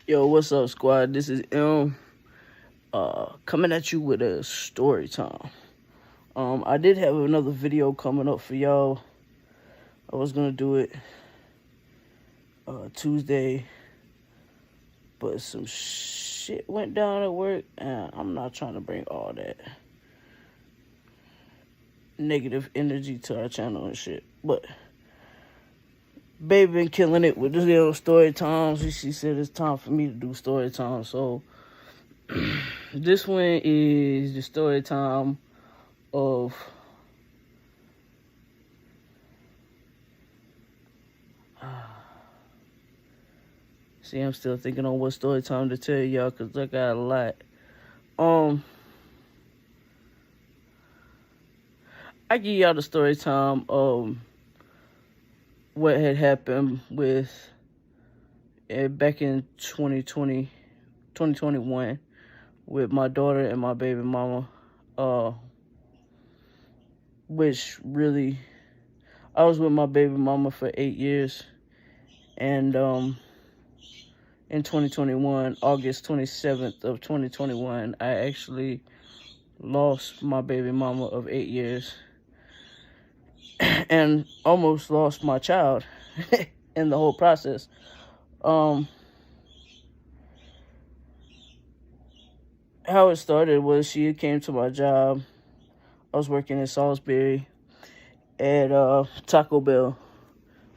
Yo, what's up, squad? This is M, coming at you with a story time. I did have another video coming up for y'all. I was gonna do it Tuesday, but some shit went down at work, and I'm not trying to bring all that negative energy to our channel and shit. But baby been killing it with the little story times. She said it's time for me to do story time, so this one is the story time of see, I'm still thinking on what story time to tell y'all because I got a lot. I give y'all the story time what had happened with back in 2021 with my daughter and my baby mama, which really, I was with my baby mama for 8 years, and in 2021, August 27th of 2021, I actually lost my baby mama of 8 years and almost lost my child in the whole process. How it started was she came to my job. I was working in Salisbury at Taco Bell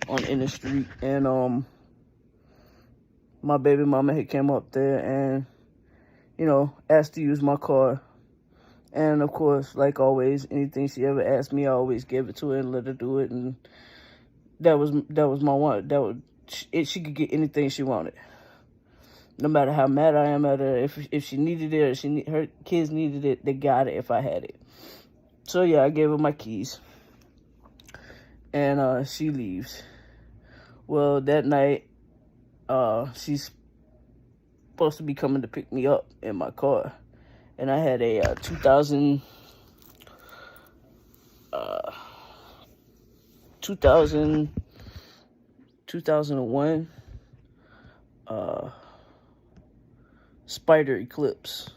on Inner Street, and my baby mama had came up there and, asked to use my car. And of course, like always, anything she ever asked me, I always gave it to her and let her do it. And that was my one. She could get anything she wanted, no matter how mad I am at her. If she needed it, or her kids needed it, they got it if I had it. So yeah, I gave her my keys, and she leaves. Well, that night, she's supposed to be coming to pick me up in my car. And I had a 2001 Spider Eclipse.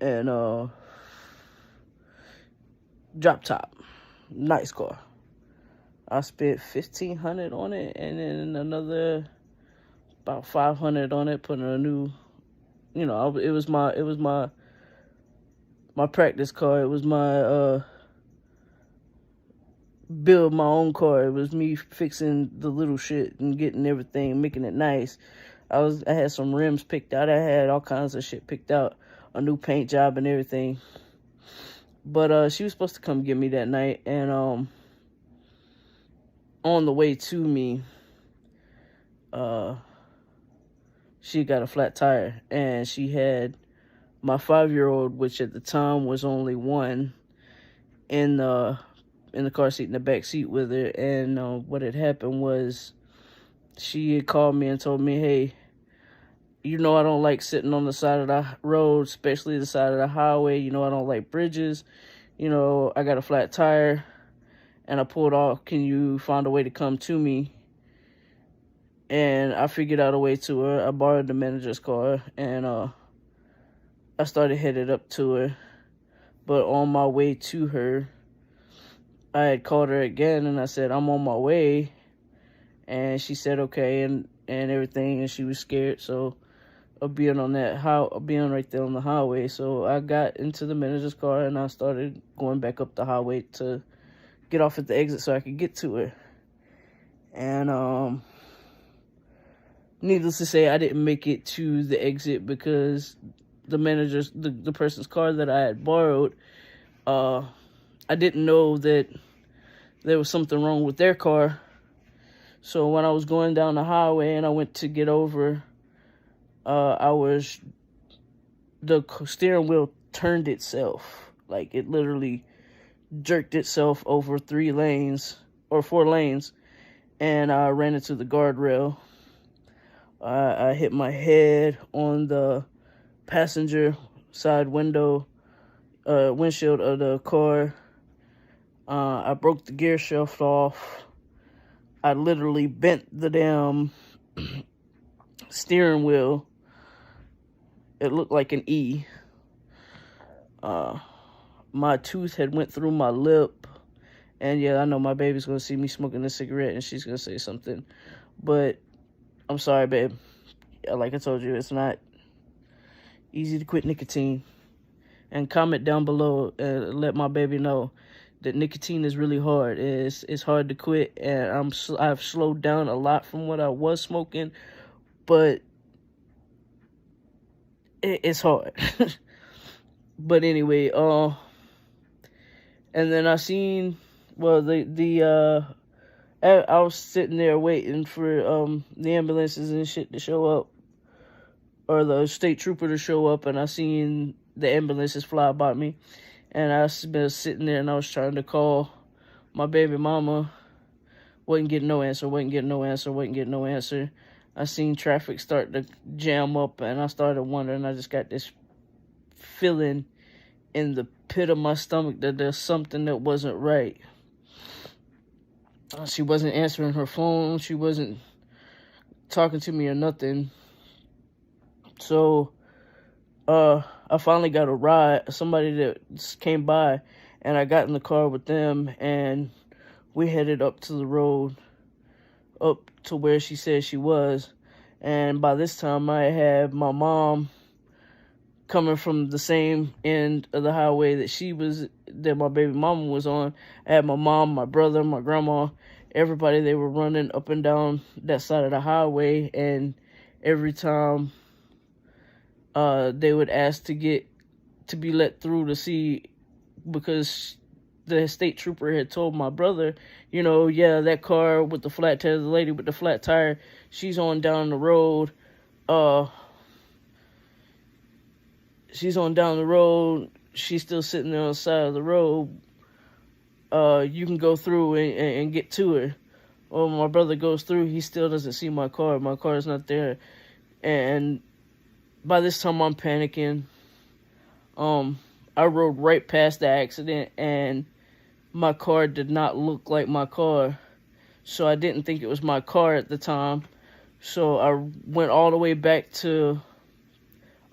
And drop top. Nice car. I spent $1,500 on it, and then another about $500 on it, putting a new, it was my practice car. It was my build my own car. It was me fixing the little shit and getting everything, making it nice. I had some rims picked out. I had all kinds of shit picked out, a new paint job and everything. But she was supposed to come get me that night, and on the way to me, she got a flat tire, and she had my 5-year-old, which at the time was only 1, in the car seat, in the back seat with her. And what had happened was she had called me and told me, hey, I don't like sitting on the side of the road, especially the side of the highway. I don't like bridges. I got a flat tire and I pulled off. Can you find a way to come to me? And I figured out a way to her. I borrowed the manager's car, and I started headed up to her. But on my way to her, I had called her again, and I said, I'm on my way. And she said, okay, and everything, and she was scared, so of being right there on the highway. So I got into the manager's car, and I started going back up the highway to get off at the exit so I could get to her. And needless to say, I didn't make it to the exit because the person's car that I had borrowed, I didn't know that there was something wrong with their car. So when I was going down the highway and I went to get over, the steering wheel turned itself. Like, it literally jerked itself over 3 lanes or 4 lanes, and I ran into the guardrail. I hit my head on the passenger side windshield of the car. I broke the gear shift off. I literally bent the damn steering wheel, it looked like an E. My tooth had went through my lip. And yeah, I know my baby's going to see me smoking a cigarette and she's going to say something. But I'm sorry, babe. Like I told you, it's not easy to quit nicotine. And comment down below and let my baby know that nicotine is really hard. It's hard to quit, and I've slowed down a lot from what I was smoking, but it's hard. But anyway, and then I seen, well, I was sitting there waiting for the ambulances and shit to show up, or the state trooper to show up, and I seen the ambulances fly by me, and I was sitting there and I was trying to call my baby mama. Wasn't getting no answer. I seen traffic start to jam up, and I started wondering. I just got this feeling in the pit of my stomach that there's something that wasn't right. She wasn't answering her phone. She wasn't talking to me or nothing. So, I finally got a ride, somebody that came by, and I got in the car with them, and we headed up to the road, up to where she said she was. And by this time, I had my mom coming from the same end of the highway that my baby mama was on. I had my mom, my brother, my grandma, everybody. They were running up and down that side of the highway, and every time they would ask to be let through to see, because the state trooper had told my brother, yeah, that car with the flat tire, the lady with the flat tire, she's on down the road. She's still sitting there on the side of the road. You can go through and get to her. Well, my brother goes through, he still doesn't see my car. My car is not there. And by this time, I'm panicking. I rode right past the accident, and my car did not look like my car. So I didn't think it was my car at the time. So I went all the way back to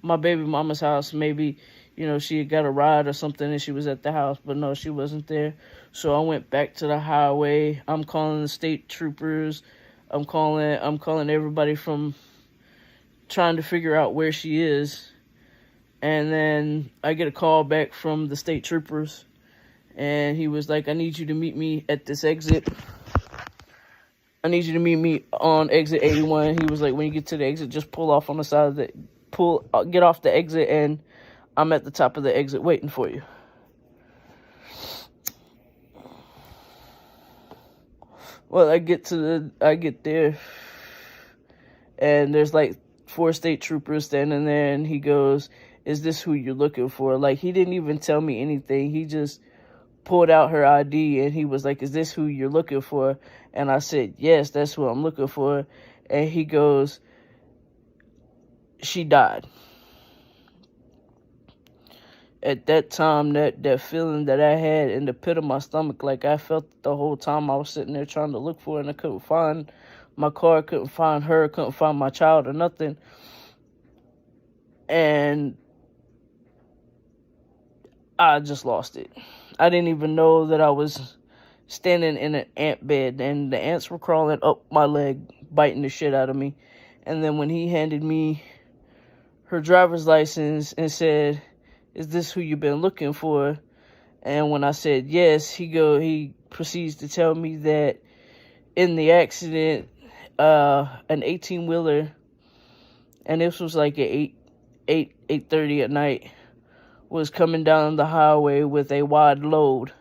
my baby mama's house. Maybe, she had got a ride or something and she was at the house, but no, she wasn't there. So I went back to the highway. I'm calling the state troopers. I'm calling everybody from trying to figure out where she is. And then I get a call back from the state troopers, and he was like, I need you to meet me at this exit. I need you to meet me on exit 81. He was like, when you get to the exit, just pull off on the side of get off the exit, and I'm at the top of the exit waiting for you. Well, I get there, and there's like 4 state troopers standing there, and he goes, is this who you're looking for? Like, he didn't even tell me anything. He just pulled out her ID, and he was like, is this who you're looking for? And I said, yes, that's who I'm looking for. And he goes, she died. At that time, that feeling that I had in the pit of my stomach, like I felt the whole time I was sitting there trying to look for her, and I couldn't find my car, couldn't find her, couldn't find my child or nothing. And I just lost it. I didn't even know that I was standing in an ant bed, and the ants were crawling up my leg, biting the shit out of me. And then when he handed me her driver's license and said, is this who you've been looking for? And when I said yes, he proceeds to tell me that in the accident, an 18-wheeler, and this was like at 8:30 at night, was coming down the highway with a wide load,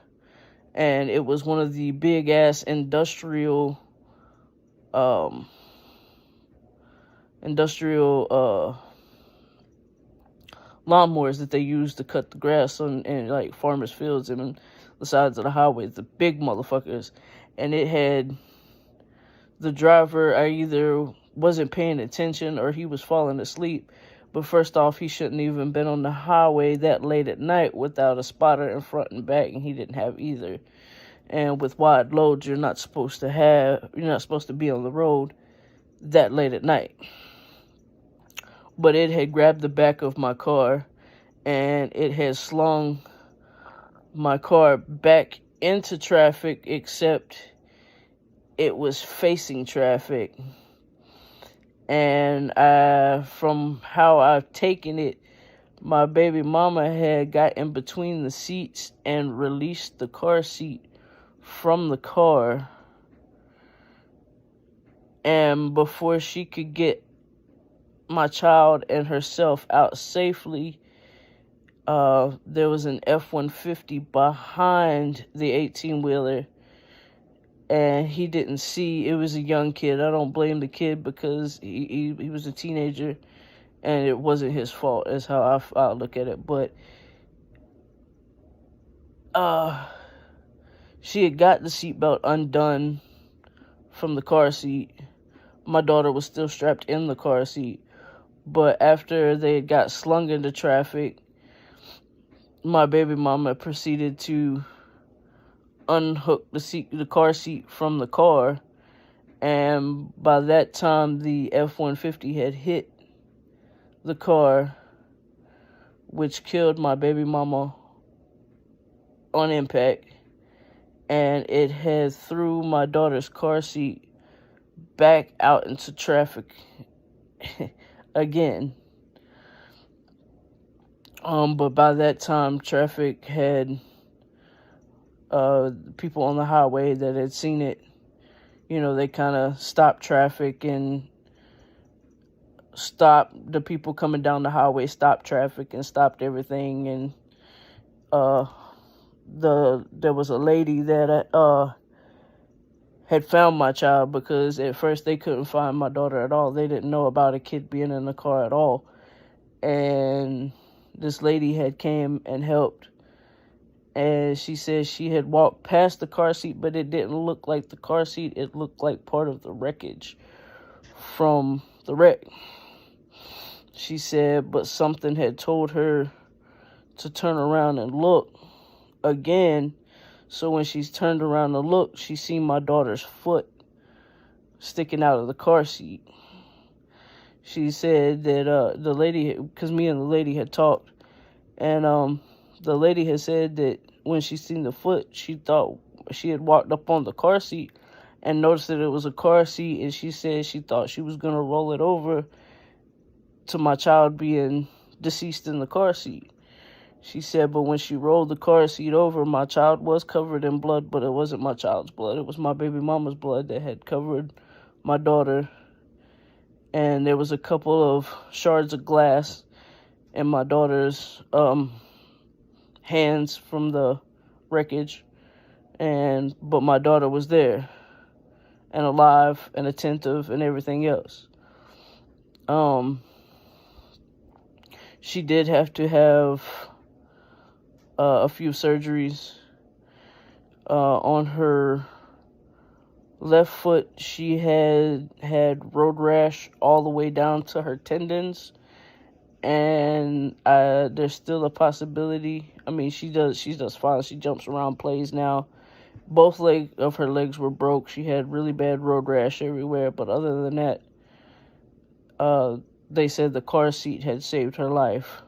and it was one of the big ass industrial lawnmowers that they use to cut the grass on in like farmers' fields and the sides of the highway, the big motherfuckers. And it had the driver, I either wasn't paying attention or he was falling asleep. But first off, he shouldn't even been on the highway that late at night without a spotter in front and back, and he didn't have either. And with wide loads, you're not supposed to be on the road that late at night. But it had grabbed the back of my car and it had slung my car back into traffic, except it was facing traffic. And from how I've taken it, my baby mama had got in between the seats and released the car seat from the car. And before she could get my child and herself out safely, there was an F-150 behind the 18-wheeler, and he didn't see. It was a young kid. I don't blame the kid because he was a teenager, and it wasn't his fault, is how I look at it. But she had got the seatbelt undone from the car seat. My daughter was still strapped in the car seat. But after they got slung into traffic, my baby mama proceeded to unhook the car seat from the car. And by that time, the F-150 had hit the car, which killed my baby mama on impact. And it had threw my daughter's car seat back out into traffic again. But by that time, traffic had people on the highway that had seen it. They kind of stopped traffic and stopped the people coming down the highway, stopped traffic and stopped everything. And there was a lady that had found my child, because at first they couldn't find my daughter at all. They didn't know about a kid being in the car at all. And this lady had came and helped. And she said she had walked past the car seat, but it didn't look like the car seat. It looked like part of the wreckage from the wreck. She said, but something had told her to turn around and look again. So when she's turned around to look, she seen my daughter's foot sticking out of the car seat. She said that the lady, because me and the lady had talked, and the lady had said that when she seen the foot, she thought she had walked up on the car seat and noticed that it was a car seat, and she said she thought she was going to roll it over to my child being deceased in the car seat. She said, but when she rolled the car seat over, my child was covered in blood, but it wasn't my child's blood. It was my baby mama's blood that had covered my daughter. And there was a couple of shards of glass in my daughter's hands from the wreckage. But my daughter was there and alive and attentive and everything else. She did have to have a few surgeries. On her left foot, she had road rash all the way down to her tendons, and there's still a possibility. I mean, she does fine. She jumps around, plays now. Both of her legs were broke. She had really bad road rash everywhere, but other than that, they said the car seat had saved her life.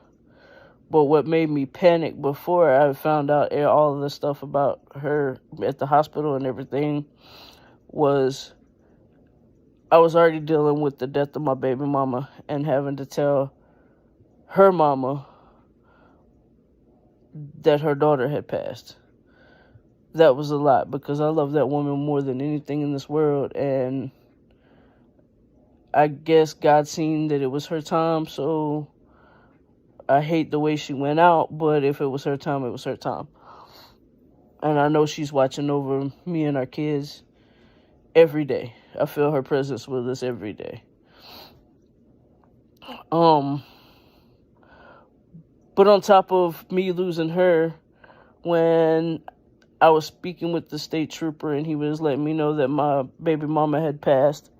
But what made me panic before I found out all of the stuff about her at the hospital and everything was I was already dealing with the death of my baby mama and having to tell her mama that her daughter had passed. That was a lot, because I love that woman more than anything in this world, and I guess God seen that it was her time, so I hate the way she went out, but if it was her time, it was her time. And I know she's watching over me and our kids every day. I feel her presence with us every day. But on top of me losing her, when I was speaking with the state trooper and he was letting me know that my baby mama had passed,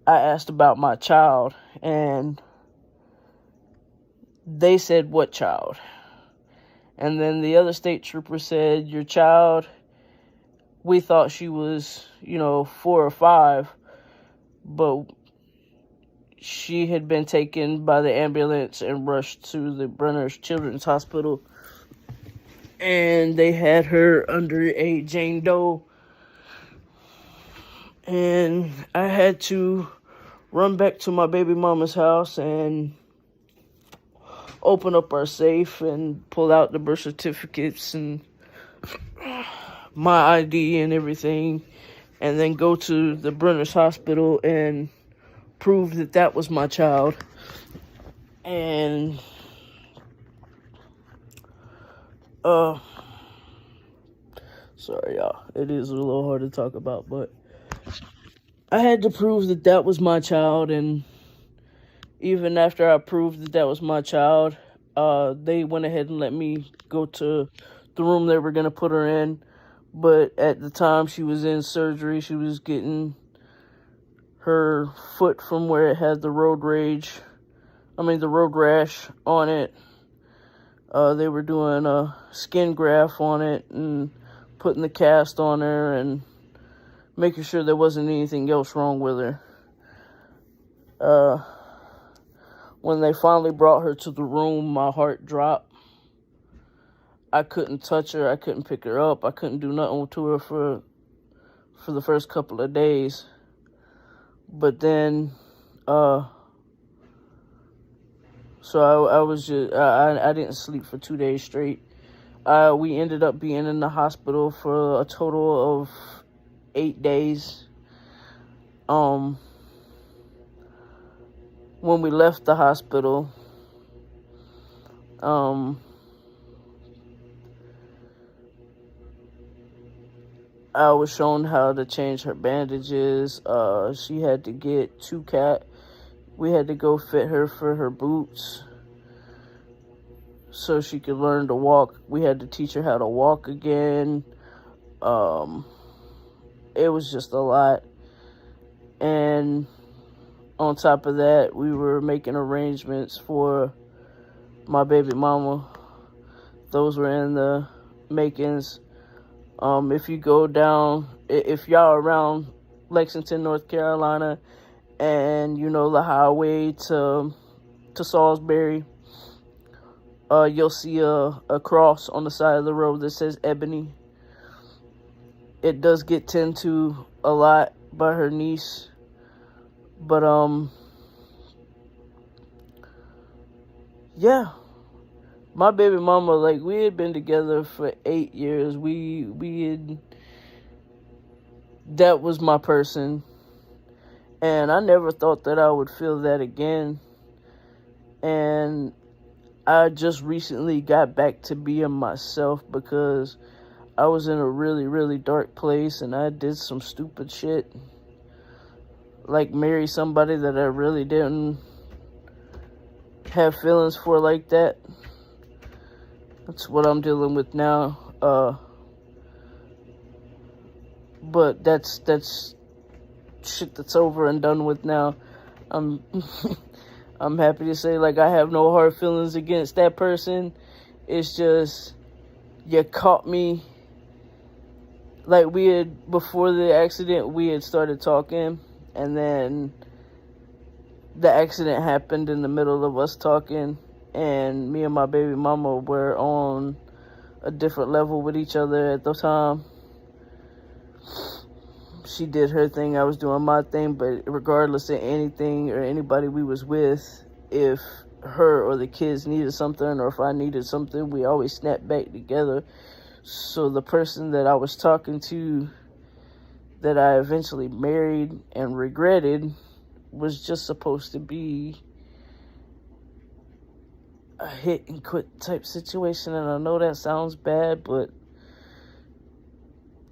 I asked about my child, and they said, what child? And then the other state trooper said, your child, we thought she was, 4 or 5, but she had been taken by the ambulance and rushed to the Brenner's Children's Hospital. And they had her under a Jane Doe. And I had to run back to my baby mama's house and open up our safe and pull out the birth certificates and my ID and everything, and then go to the Brenner's Hospital and prove that that was my child. And sorry y'all, it is a little hard to talk about, but I had to prove that that was my child. And even after I proved that that was my child, they went ahead and let me go to the room they were going to put her in. But at the time she was in surgery, she was getting her foot from where it had the road rash on it. They were doing a skin graft on it and putting the cast on her and making sure there wasn't anything else wrong with her. When they finally brought her to the room, my heart dropped. I couldn't touch her. I couldn't pick her up. I couldn't do nothing to her for the first couple of days. But then, so I didn't sleep for 2 days straight. We ended up being in the hospital for a total of 8 days. When we left the hospital, I was shown how to change her bandages. She had to get we had to go fit her for her boots so she could learn to walk. We had to teach her how to walk again. It was just a lot. And on top of that, we were making arrangements for my baby mama. Those were in the makings. If you go down, if y'all around Lexington, North Carolina, and you know the highway to Salisbury, you'll see a cross on the side of the road that says Ebony. It does get tended to a lot by her niece, but yeah. My baby mama, like, we had been together for 8 years. That was my person. And I never thought that I would feel that again. And I just recently got back to being myself because I was in a really, really dark place and I did some stupid shit. Like marry somebody that I really didn't have feelings for like that. That's what I'm dealing with now. But that's shit that's over and done with now. I'm I'm happy to say, like, I have no hard feelings against that person. It's just, you caught me. Like, before the accident, we had started talking, and then the accident happened in the middle of us talking. And me and my baby mama were on a different level with each other at the time. She did her thing, I was doing my thing, but regardless of anything or anybody we was with, if her or the kids needed something or if I needed something, we always snapped back together. So the person that I was talking to that I eventually married and regretted was just supposed to be a hit and quit type situation. And I know that sounds bad, but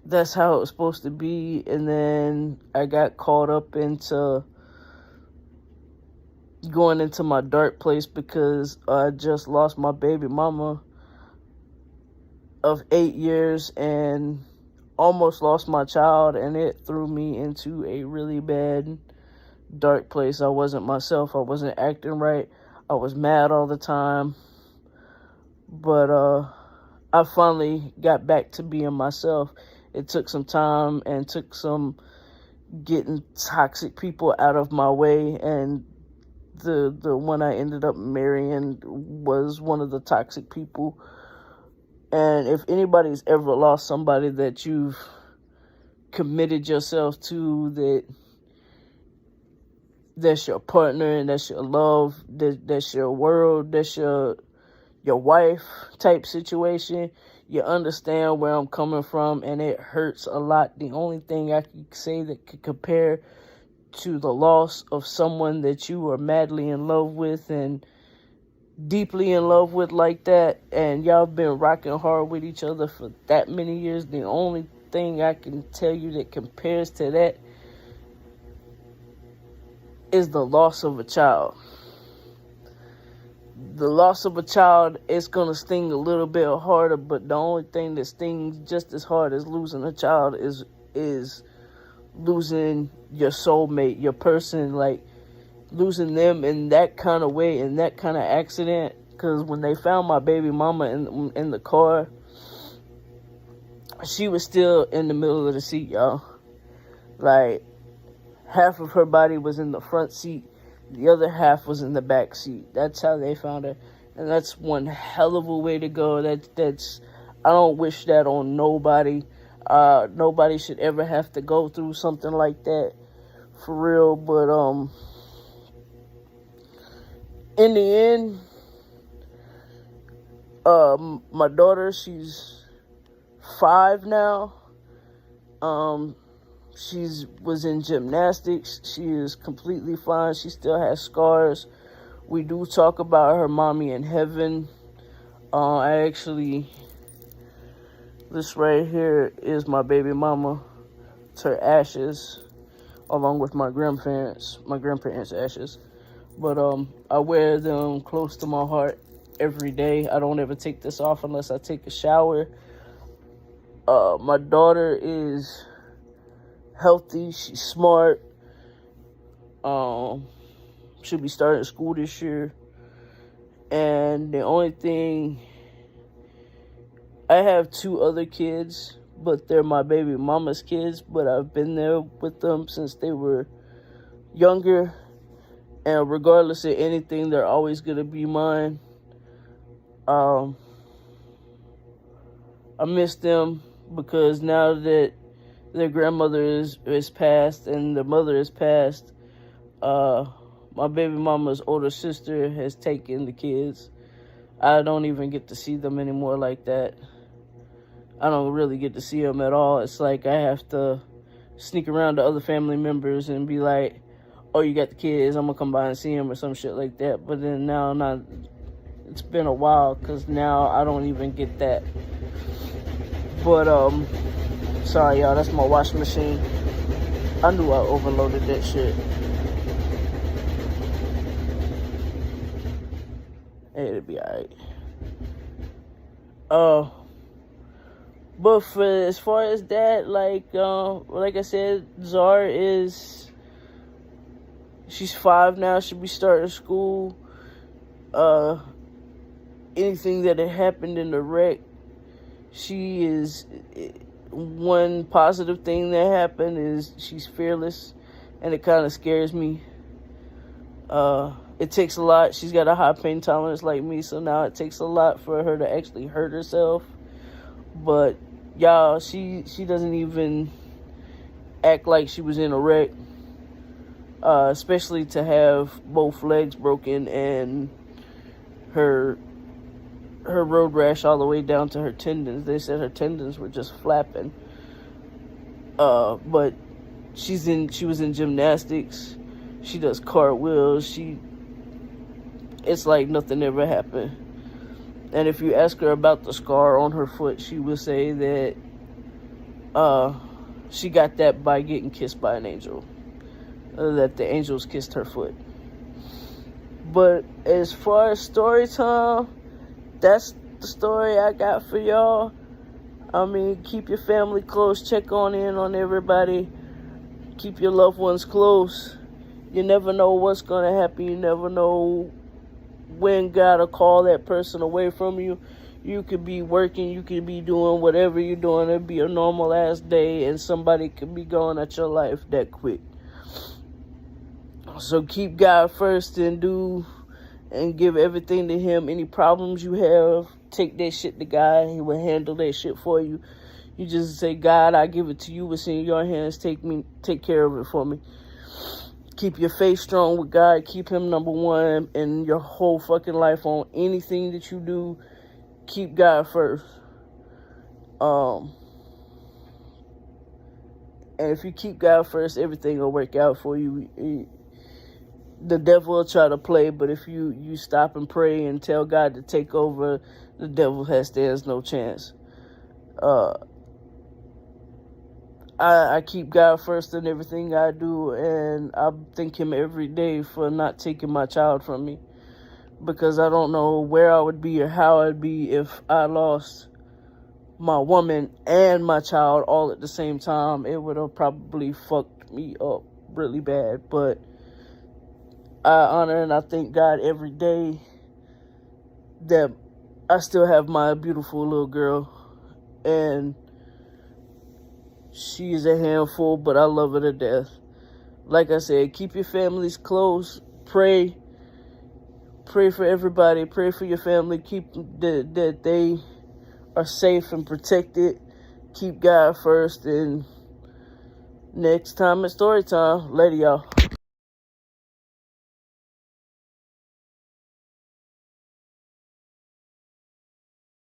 that's how it was supposed to be. And then I got caught up into going into my dark place because I just lost my baby mama of 8 years and almost lost my child, and it threw me into a really bad dark place. I wasn't myself. I wasn't acting right. I was mad all the time. But I finally got back to being myself. It took some time and took some getting toxic people out of my way and the one I ended up marrying was one of the toxic people. And if anybody's ever lost somebody that you've committed yourself to, that's your partner and that's your love, that's your world, that's your wife type situation, you understand where I'm coming from, and it hurts a lot. The only thing I can say that could compare to the loss of someone that you are madly in love with and deeply in love with like that, and y'all been rocking hard with each other for that many years, the only thing I can tell you that compares to that is the loss of a child. The loss of a child is going to sting a little bit harder, but the only thing that stings just as hard as losing a child is losing your soulmate, your person, like losing them in that kind of way, in that kind of accident. Because when they found my baby mama in the car, she was still in the middle of the seat, y'all. Like, half of her body was in the front seat, the other half was in the back seat. That's how they found her, and that's one hell of a way to go. That's I don't wish that on nobody. Nobody should ever have to go through something like that, for real. But in the end, my daughter, she's 5 now. She was in gymnastics. She is completely fine. She still has scars. We do talk about her mommy in heaven. This right here is my baby mama. It's her ashes, along with my grandparents' ashes. But I wear them close to my heart every day. I don't ever take this off unless I take a shower. My daughter is healthy. She's smart. She'll be starting school this year. And the only thing, I have 2 other kids, but they're my baby mama's kids, but I've been there with them since they were younger. And regardless of anything, they're always going to be mine. I miss them because now that their grandmother is passed and their mother is passed, my baby mama's older sister has taken the kids. I don't even get to see them anymore like that. I don't really get to see them at all. It's like I have to sneak around to other family members and be like, oh, you got the kids, I'm going to come by and see them or some shit like that. But then now, it's been a while because now I don't even get that. But, sorry, y'all, that's my washing machine. I knew I overloaded that shit. Hey, it'll be alright. But as far as that, like I said, Zara she's 5 now. She'll be starting school. Anything that had happened in the wreck, she is, one positive thing that happened is she's fearless, and it kind of scares me. It takes a lot. She's got a high pain tolerance like me, so now it takes a lot for her to actually hurt herself. But y'all, she doesn't even act like she was in a wreck. Especially to have both legs broken and her road rash all the way down to her tendons. They said her tendons were just flapping. But she was in gymnastics. She does cartwheels. It's like nothing ever happened. And if you ask her about the scar on her foot, she will say that she got that by getting kissed by an angel. That the angels kissed her foot. But as far as story time, that's the story I got for y'all. I mean, keep your family close. Check in on everybody. Keep your loved ones close. You never know what's going to happen. You never know when God will call that person away from you. You could be working. You could be doing whatever you're doing. It'd be a normal ass day, and somebody could be going at your life that quick. So keep God first and give everything to him. Any problems you have, take that shit to God. He will handle that shit for you. You just say, God, I give it to you. It's in your hands. Take care of it for me. Keep your faith strong with God. Keep him number one in your whole fucking life. On anything that you do, keep God first. And if you keep God first, everything will work out for you. The devil will try to play, but if you stop and pray and tell God to take over, the devil stands no chance. I keep God first in everything I do, and I thank him every day for not taking my child from me, because I don't know where I would be or how I'd be if I lost my woman and my child all at the same time. It would have probably fucked me up really bad, but I honor and I thank God every day that I still have my beautiful little girl, and she is a handful, but I love her to death. Like I said, keep your families close. Pray for everybody. Pray for your family. Keep that they are safe and protected. Keep God first. And next time at Storytime, later, y'all.